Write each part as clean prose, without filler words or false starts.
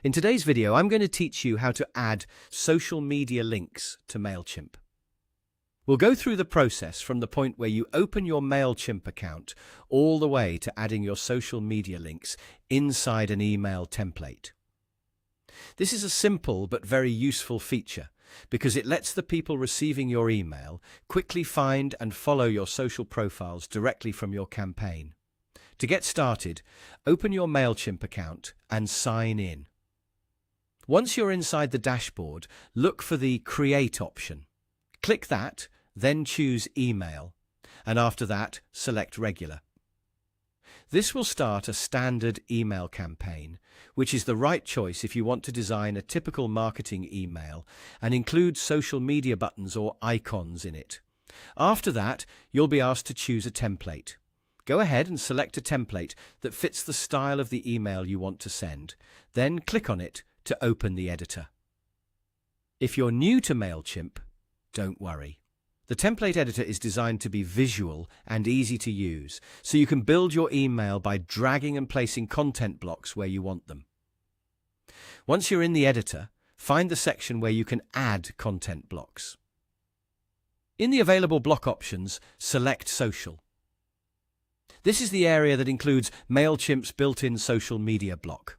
In today's video, I'm going to teach you how to add social media links to Mailchimp. We'll go through the process from the point where you open your Mailchimp account all the way to adding your social media links inside an email template. This is a simple but very useful feature because it lets the people receiving your email quickly find and follow your social profiles directly from your campaign. To get started, open your Mailchimp account and sign in. Once you're inside the dashboard, look for the Create option. Click that, then choose Email, and after that, select Regular. This will start a standard email campaign, which is the right choice if you want to design a typical marketing email and include social media buttons or icons in it. After that, you'll be asked to choose a template. Go ahead and select a template that fits the style of the email you want to send, then click on it to open the editor. If you're new to Mailchimp, don't worry. The template editor is designed to be visual and easy to use, so you can build your email by dragging and placing content blocks where you want them. Once you're in the editor, find the section where you can add content blocks. In the available block options, select Social. This is the area that includes Mailchimp's built-in social media block.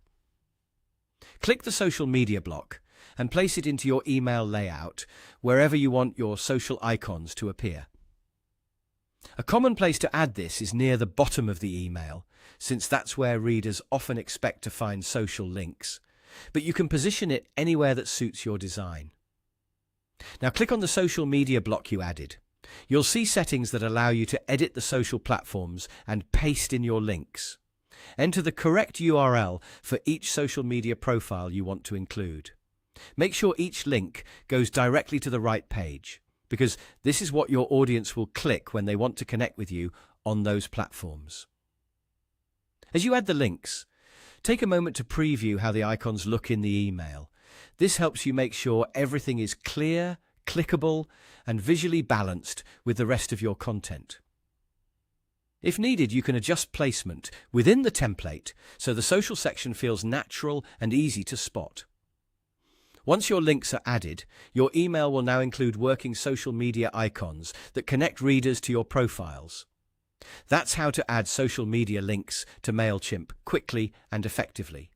Click the social media block and place it into your email layout wherever you want your social icons to appear. A common place to add this is near the bottom of the email, since that's where readers often expect to find social links, but you can position it anywhere that suits your design. Now click on the social media block you added. You'll see settings that allow you to edit the social platforms and paste in your links. Enter the correct URL for each social media profile you want to include. Make sure each link goes directly to the right page, because this is what your audience will click when they want to connect with you on those platforms. As you add the links, take a moment to preview how the icons look in the email. This helps you make sure everything is clear, clickable, and visually balanced with the rest of your content. If needed, you can adjust placement within the template so the social section feels natural and easy to spot. Once your links are added, your email will now include working social media icons that connect readers to your profiles. That's how to add social media links to Mailchimp quickly and effectively.